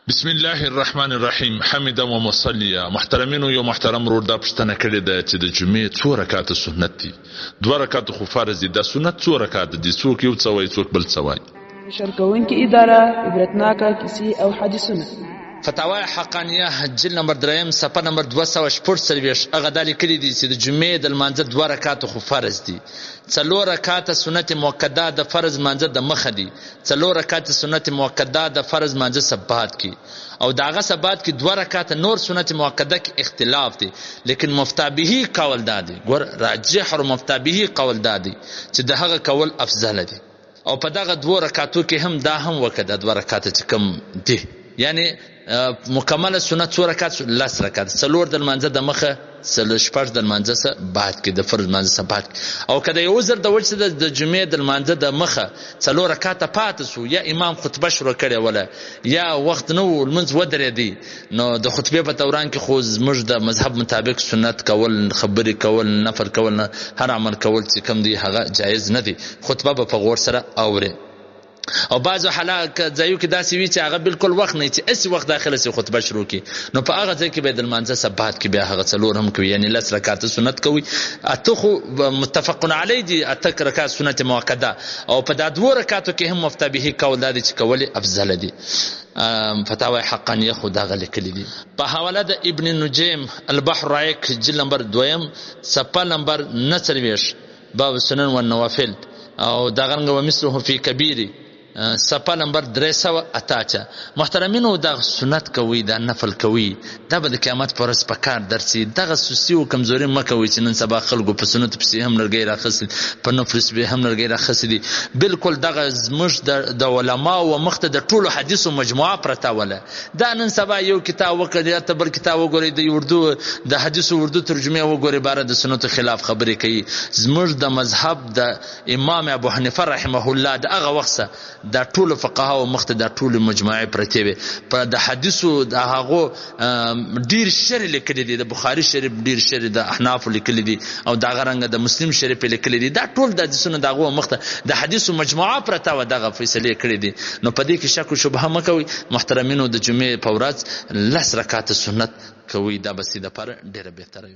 بسم الله الرحمن الرحیم. حمدا و مصلیا. محترمینو، یو محترم رور دا پښتنه کړې ده چې د جمعې 2 رکعات سنت دي، 2 رکعات خو فرض دي. دا سنت 2 رکعات دي، څوک یو څه وایي څوک بل څه وایي. شرکوونکې اداره عبرتناکه کیسې او حدیثونه. فتاوی حقانیه جلد نمبر 3 صفحه نمبر 246 هغه دا لیکلي دي چې د جمعې د لمانځه 2 رکعات خو فرض دي، 4 رکعات سنت مؤکده د فرض مانځه د مخه دي، 4 رکعات سنت مؤکده د فرض مانځه سبات کی، او داغه سبات کی 2 رکعات نور سنت مؤکده کې اختلاف دي، لیکن مفتابهی قول دادي ګور راجح او مفتابهی قول دادي چې د هغه قول افضل دي. او په دغه 2 رکعاتو کې هم دا هم وکړه 2 رکعات چې کوم دي، یعنی مکمل سنت 2 رکعات 10 رکعات، 4 د لمانځه د مخه 4 د لمانځه سره بعد کې د فرض لمانځه سره بعد. او کله یو عذر د وجه د جمعې د لمانځه د مخه 4 رکعات پاتې سو، یا امام خطبه شروع کړي ولا یا وخت نو لمونځ ودرېدي، نو د خطبه په دوران کې خو زموږ د مذهب مطابق سنت کول، خبرې کول، نفل کول، هر عمل کول چې کوم دی هغه جایز نه دی، خطبه په غور سره اوري. او بعضو حالات ځایو کې داسې وي چې هغه بالکل وخت نه چې اسی وخت داخله سي خطبه شروع کی، نو په هغه ځای کې به د لمانځه سبات کې بیا هغه 4 هم کوي، یعنی 10 رکعات سنت کوي. اته خو متفقون علی دي، اته رکعات سنت مؤکده، او په دا 2 رکعاتو کې هم مفتبه قول دادي چې کولی افضل دي. فتاوی حقانیه خو دا لیکلي دي په حواله د ابن نجیم البحر رائق جلد نمبر 2 صفحه نمبر 49 باب سنن و نوافل، او دا غنګ و مثله فی کبیری صفحه نمبر 388. محترمینو، دا سنت کوي، دا نفل کوي، دا به د قیامت پر ورځ په کار درسي. دغه سستی او کمزوري مکوي چې نن سبا خلکو په سنت پسې هم لرګي راخصي، په نفل پسې هم لرګي راخصي دي. بالکل دغه زموږ د علما او مخته د ټولو حدیثو مجموعه پرته ولا. دا نن سبا یو کتاب وکړي یا بل کتاب وګوري، د اردو د حدیثو اردو ترجمه وګوري، بار د سنت خلاف خبرې کوي. زموږ د مذهب د امام ابو حنیفه رحمه الله دغه وخت دا ټول فقها او مخته دا ټول مجموعه پرته وي په د حدیثو د هغه ډیر شری لیکلي دي، د بخاری شریف ډیر شری، د احناف لیکلي دي، او دا غرنګ د مسلم شریف لیکلي دي. دا ټول د حدیثونو دغه مخته د حدیثو مجموعه پرته و دغه فیصله کړې دي. نو په دې کې شک او شبهه مکوي. محترمینو، د جمعې په ورځ 10 رکعات سنت کوي، دا بس د پر ډیره بهتره